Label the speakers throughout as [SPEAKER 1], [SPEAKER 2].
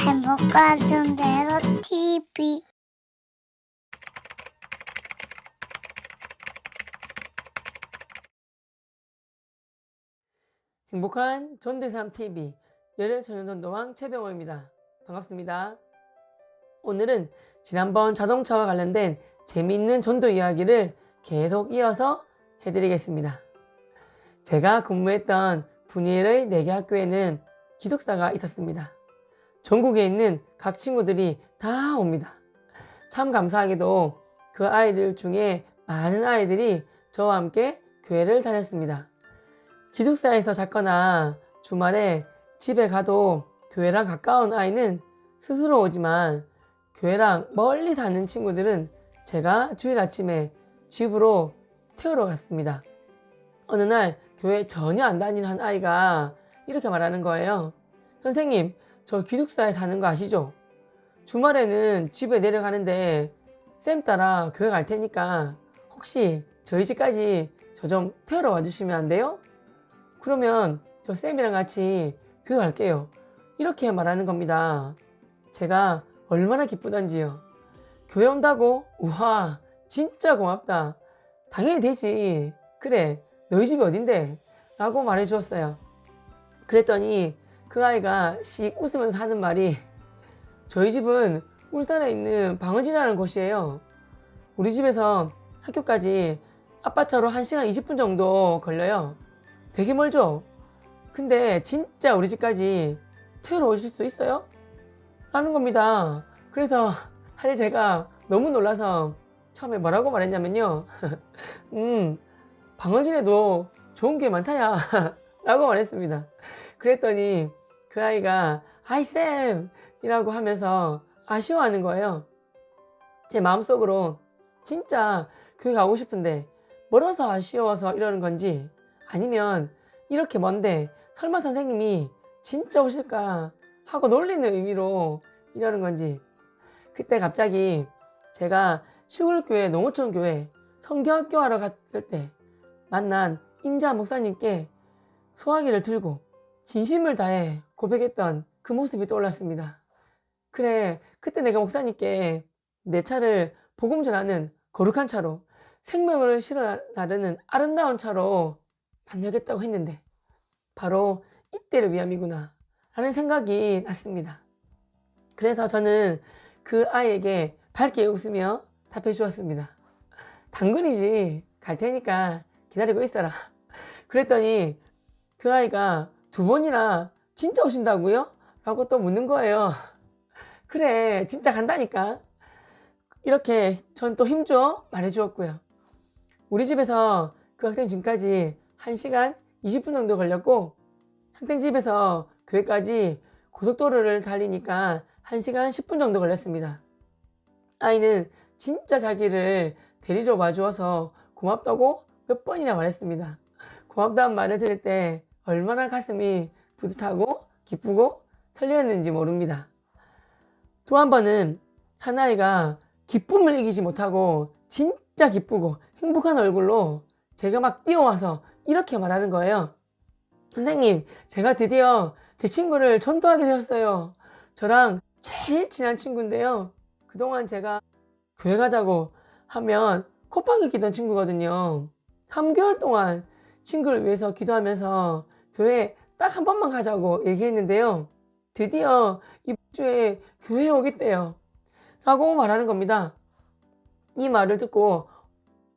[SPEAKER 1] 행복한 전대로 TV.
[SPEAKER 2] 행복한 전대삼 TV 열혈 전도왕 최병호입니다. 반갑습니다. 오늘은 지난번 자동차와 관련된 재미있는 전도 이야기를 계속 이어서 해드리겠습니다. 제가 근무했던 분일의 4개 학교에는 기숙사가 있었습니다. 전국에 있는 각 친구들이 다 옵니다. 참 감사하게도 그 아이들 중에 많은 아이들이 저와 함께 교회를 다녔습니다. 기숙사에서 잤거나 주말에 집에 가도 교회랑 가까운 아이는 스스로 오지만 교회랑 멀리 사는 친구들은 제가 주일 아침에 집으로 태우러 갔습니다. 어느 날 교회 전혀 안 다니는 한 아이가 이렇게 말하는 거예요. 선생님, 저 기숙사에 사는 거 아시죠? 주말에는 집에 내려가는데 쌤 따라 교회 갈 테니까 혹시 저희 집까지 저 좀 태우러 와주시면 안 돼요? 그러면 저 쌤이랑 같이 교회 갈게요. 이렇게 말하는 겁니다. 제가 얼마나 기쁘던지요. 교회 온다고? 우와, 진짜 고맙다. 당연히 되지. 그래, 너희 집이 어딘데? 라고 말해 주었어요. 그랬더니 그 아이가 씩 웃으면서 하는 말이 저희 집은 울산에 있는 방은지라는 곳이에요. 우리 집에서 학교까지 아빠차로 1시간 20분 정도 걸려요. 되게 멀죠? 근데 진짜 우리 집까지 태우러 오실 수 있어요? 라는 겁니다. 그래서 사실 제가 너무 놀라서 처음에 뭐라고 말했냐면요. 방어진에도 좋은 게 많다야 라고 말했습니다. 그랬더니 그 아이가 아이 쌤 이라고 하면서 아쉬워하는 거예요. 제 마음속으로 진짜 교회 가고 싶은데 멀어서 아쉬워서 이러는 건지 아니면 이렇게 먼데 설마 선생님이 진짜 오실까 하고 놀리는 의미로 이러는 건지. 그때 갑자기 제가 시골교회 농어촌교회 성경학교 하러 갔을 때 만난 인자 목사님께 소화기를 들고 진심을 다해 고백했던 그 모습이 떠올랐습니다. 그래, 그때 내가 목사님께 내 차를 복음 전하는 거룩한 차로 생명을 실어 나르는 아름다운 차로 만들겠다고 했는데 바로 이때를 위함이구나 라는 생각이 났습니다. 그래서 저는 그 아이에게 밝게 웃으며 답해 주었습니다. 당근이지, 갈 테니까 기다리고 있어라. 그랬더니 그 아이가 2번이나 진짜 오신다고요? 라고 또 묻는 거예요. 그래, 진짜 간다니까. 이렇게 전 또 힘줘 말해 주었고요. 우리 집에서 그 학생 집까지 1시간 20분 정도 걸렸고 학생 집에서 교회까지 고속도로를 달리니까 1시간 10분 정도 걸렸습니다. 아이는 진짜 자기를 데리러 와주어서 고맙다고 몇 번이나 말했습니다. 고맙다는 말을 들을 때 얼마나 가슴이 뿌듯하고 기쁘고 설레었는지 모릅니다. 또 한 번은 한 아이가 기쁨을 이기지 못하고 진짜 기쁘고 행복한 얼굴로 제가 막 뛰어와서 이렇게 말하는 거예요. 선생님, 제가 드디어 제 친구를 전도하게 되었어요. 저랑 제일 친한 친구인데요. 그동안 제가 교회 가자고 하면 콧방귀 끼던 친구거든요. 3개월 동안 친구를 위해서 기도하면서 교회 딱 한 번만 가자고 얘기했는데요. 드디어 이번 주에 교회에 오겠대요. 라고 말하는 겁니다. 이 말을 듣고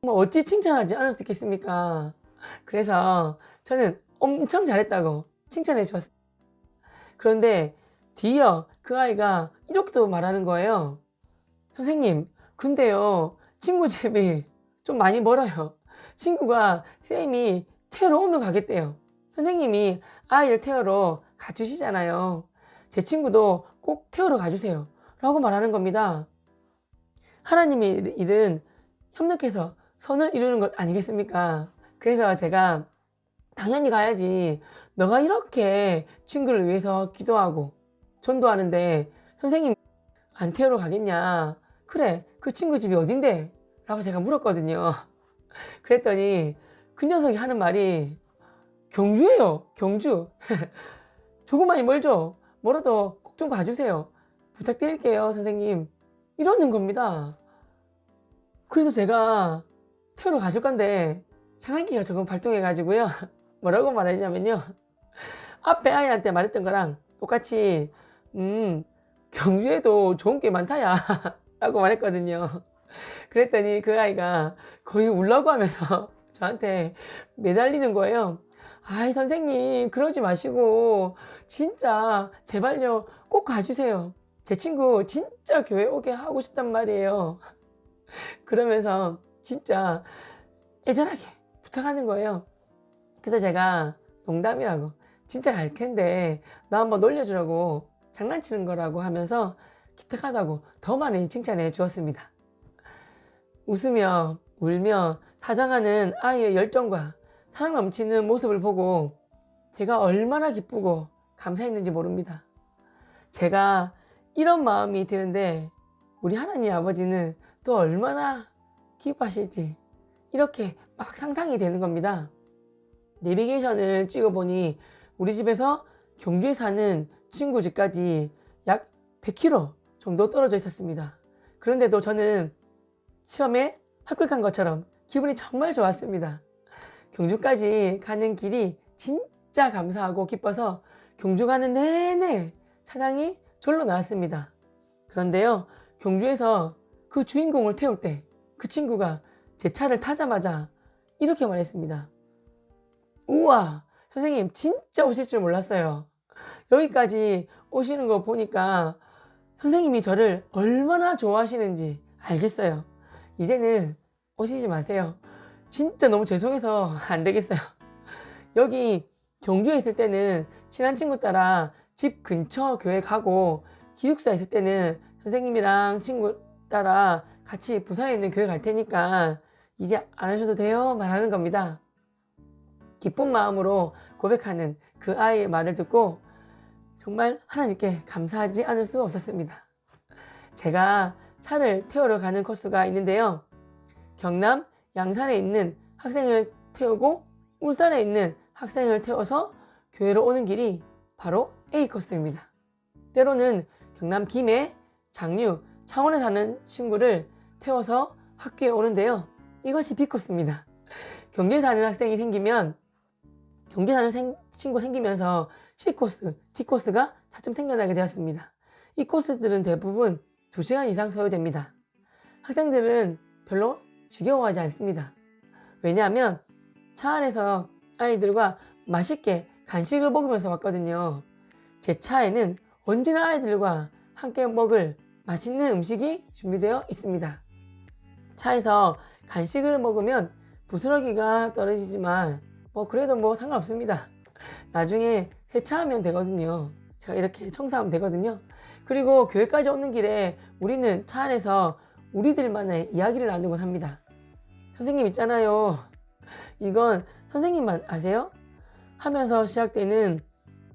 [SPEAKER 2] 어찌 칭찬하지 않을 수 있겠습니까? 그래서 저는 엄청 잘했다고 칭찬해 주었어요. 그런데 뒤이어 그 아이가 이렇게도 말하는 거예요. 선생님, 근데요, 친구 집이 좀 많이 멀어요. 친구가 쌤이 태우러 오면 가겠대요. 선생님이 아이를 태우러 가주시잖아요. 제 친구도 꼭 태우러 가주세요. 라고 말하는 겁니다. 하나님의 일은 협력해서 선을 이루는 것 아니겠습니까? 그래서 제가 당연히 가야지. 너가 이렇게 친구를 위해서 기도하고 전도하는데 선생님 안 태우러 가겠냐? 그래, 그 친구 집이 어딘데? 라고 제가 물었거든요. 그랬더니 그 녀석이 하는 말이 경주예요, 경주. 조금만이 멀죠? 멀어도 꼭 좀 가주세요. 부탁드릴게요, 선생님. 이러는 겁니다. 그래서 제가 태우러 가줄 건데 장난기가 조금 발동해가지고요. 뭐라고 말했냐면요. 앞에 아이한테 말했던 거랑 똑같이 경주에도 좋은 게 많다야 라고 말했거든요. 그랬더니 그 아이가 거의 울라고 하면서 저한테 매달리는 거예요. 아이 선생님 그러지 마시고 진짜 제발요 꼭 가주세요. 제 친구 진짜 교회 오게 하고 싶단 말이에요. 그러면서 진짜 애절하게 부탁하는 거예요. 그래서 제가 농담이라고 진짜 갈 텐데 나 한번 놀려주라고 장난치는 거라고 하면서 기특하다고 더 많이 칭찬해 주었습니다. 웃으며 울며 사장하는 아이의 열정과 사랑 넘치는 모습을 보고 제가 얼마나 기쁘고 감사했는지 모릅니다. 제가 이런 마음이 드는데 우리 하나님 아버지는 또 얼마나 기뻐하실지 이렇게 막 상상이 되는 겁니다. 내비게이션을 찍어보니 우리 집에서 경주에 사는 친구 집까지 약 100km 정도 떨어져 있었습니다. 그런데도 저는 시험에 합격한 것처럼 기분이 정말 좋았습니다. 경주까지 가는 길이 진짜 감사하고 기뻐서 경주 가는 내내 차량이 절로 나왔습니다. 그런데요, 경주에서 그 주인공을 태울 때 그 친구가 제 차를 타자마자 이렇게 말했습니다. 우와, 선생님 진짜 오실 줄 몰랐어요. 여기까지 오시는 거 보니까 선생님이 저를 얼마나 좋아하시는지 알겠어요. 이제는 오시지 마세요. 진짜 너무 죄송해서 안 되겠어요. 여기 경주에 있을 때는 친한 친구 따라 집 근처 교회 가고 기숙사 있을 때는 선생님이랑 친구 따라 같이 부산에 있는 교회 갈 테니까 이제 안 하셔도 돼요 말하는 겁니다. 기쁜 마음으로 고백하는 그 아이의 말을 듣고 정말 하나님께 감사하지 않을 수가 없었습니다. 제가 차를 태우러 가는 코스가 있는데요. 경남 양산에 있는 학생을 태우고 울산에 있는 학생을 태워서 교회로 오는 길이 바로 A 코스입니다. 때로는 경남 김해, 장류, 창원에 사는 친구를 태워서 학교에 오는데요. 이것이 B 코스입니다. 경주에 사는 학생이 생기면 경주에 사는 친구 생기면서 C 코스, D 코스가 차츰 생겨나게 되었습니다. 이 코스들은 대부분 2시간 이상 소요됩니다. 학생들은 별로 지겨워하지 않습니다. 왜냐하면 차 안에서 아이들과 맛있게 간식을 먹으면서 왔거든요. 제 차에는 언제나 아이들과 함께 먹을 맛있는 음식이 준비되어 있습니다. 차에서 간식을 먹으면 부스러기가 떨어지지만 그래도 상관없습니다. 나중에 세차하면 되거든요. 제가 이렇게 청소하면 되거든요. 그리고 교회까지 오는 길에 우리는 차 안에서 우리들만의 이야기를 나누곤 합니다. 선생님 있잖아요. 이건 선생님만 아세요? 하면서 시작되는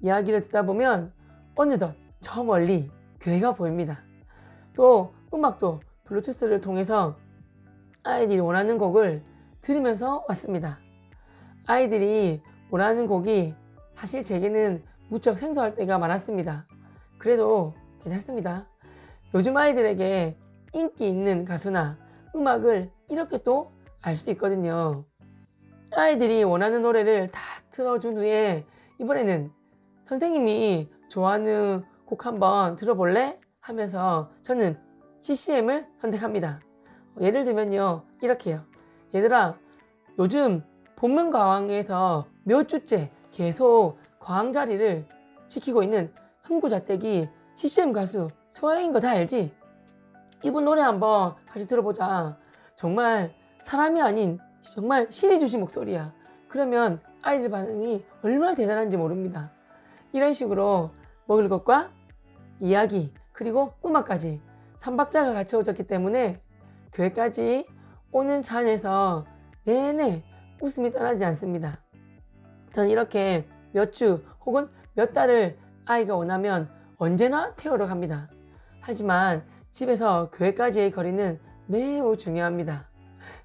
[SPEAKER 2] 이야기를 듣다 보면 어느덧 저 멀리 교회가 보입니다. 또 음악도 블루투스를 통해서 아이들이 원하는 곡을 들으면서 왔습니다. 아이들이 원하는 곡이 사실 제게는 무척 생소할 때가 많았습니다. 그래도 괜찮습니다. 요즘 아이들에게 인기 있는 가수나 음악을 이렇게 또 알 수도 있거든요. 아이들이 원하는 노래를 다 틀어준 후에 이번에는 선생님이 좋아하는 곡 한번 들어볼래? 하면서 저는 CCM을 선택합니다. 예를 들면요, 이렇게요. 얘들아, 요즘 본문과왕에서 몇 주째 계속 과왕 자리를 지키고 있는 흥부자떼기 CCM 가수 소아인 거 다 알지? 이분 노래 한번 같이 들어보자. 정말 사람이 아닌 정말 신이 주신 목소리야. 그러면 아이들 반응이 얼마나 대단한지 모릅니다. 이런 식으로 먹을 것과 이야기 그리고 음악까지 3박자가 갖춰졌기 때문에 교회까지 오는 차 안에서 내내 웃음이 떠나지 않습니다. 저는 이렇게 몇 주 혹은 몇 달을 아이가 원하면 언제나 태우러 갑니다. 하지만 집에서 교회까지의 거리는 매우 중요합니다.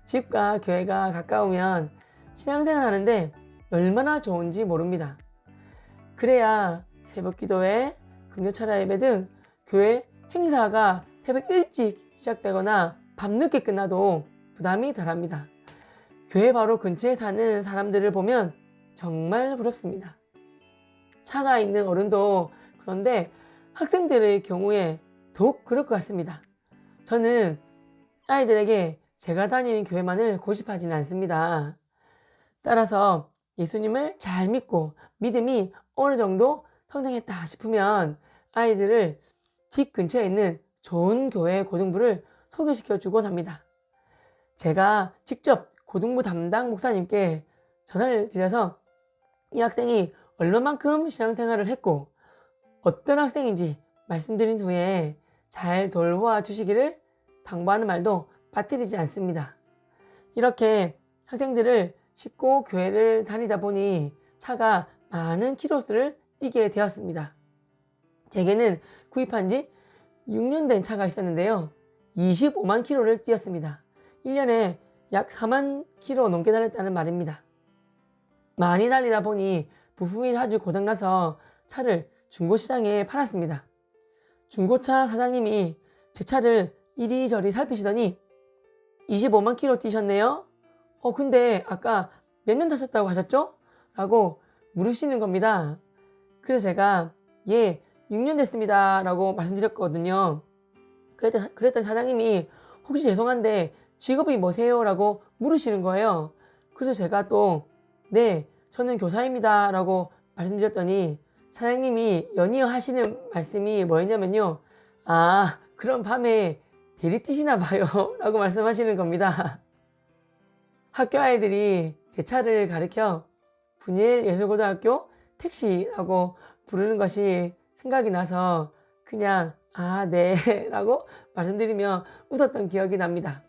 [SPEAKER 2] 집과 교회가 가까우면 신앙생활 하는데 얼마나 좋은지 모릅니다. 그래야 새벽 기도회, 금요 철야 예배 등 교회 행사가 새벽 일찍 시작되거나 밤늦게 끝나도 부담이 덜합니다. 교회 바로 근처에 사는 사람들을 보면 정말 부럽습니다. 차가 있는 어른도 그런데 학생들의 경우에 더욱 그럴 것 같습니다. 저는 아이들에게 제가 다니는 교회만을 고집하지는 않습니다. 따라서 예수님을 잘 믿고 믿음이 어느 정도 성장했다 싶으면 아이들을 집 근처에 있는 좋은 교회 고등부를 소개시켜 주곤 합니다. 제가 직접 고등부 담당 목사님께 전화를 드려서 이 학생이 얼마만큼 신앙생활을 했고 어떤 학생인지 말씀드린 후에 잘 돌보아 주시기를 당부하는 말도 빠뜨리지 않습니다. 이렇게 학생들을 싣고 교회를 다니다 보니 차가 많은 키로수를 뛰게 되었습니다. 제게는 구입한 지 6년 된 차가 있었는데요. 25만 킬로를 뛰었습니다. 1년에 약 4만 킬로 넘게 달렸다는 말입니다. 많이 달리다 보니 부품이 자주 고장나서 차를 중고시장에 팔았습니다. 중고차 사장님이 제 차를 이리저리 살피시더니 25만 킬로 뛰셨네요? 근데 아까 몇 년 타셨다고 하셨죠? 라고 물으시는 겁니다. 그래서 제가 6년 됐습니다 라고 말씀드렸거든요. 그랬더니 사장님이 혹시 죄송한데 직업이 뭐세요? 라고 물으시는 거예요. 그래서 제가 또 네, 저는 교사입니다 라고 말씀드렸더니 사장님이 연이어 하시는 말씀이 뭐였냐면요. 그럼 밤에 대리 뛰시나 봐요 라고 말씀하시는 겁니다. 학교 아이들이 제 차를 가리켜 분일예술고등학교 택시라고 부르는 것이 생각이 나서 그냥 네 라고 말씀드리며 웃었던 기억이 납니다.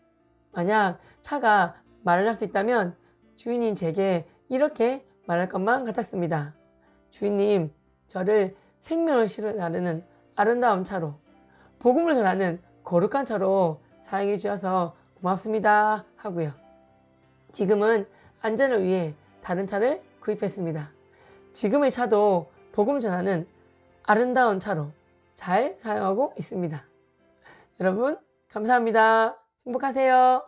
[SPEAKER 2] 만약 차가 말을 할 수 있다면 주인인 제게 이렇게 말할 것만 같았습니다. 주인님, 저를 생명을 실어 나르는 아름다운 차로, 복음을 전하는 거룩한 차로 사용해 주셔서 고맙습니다 하고요. 지금은 안전을 위해 다른 차를 구입했습니다. 지금의 차도 복음을 전하는 아름다운 차로 잘 사용하고 있습니다. 여러분, 감사합니다. 행복하세요.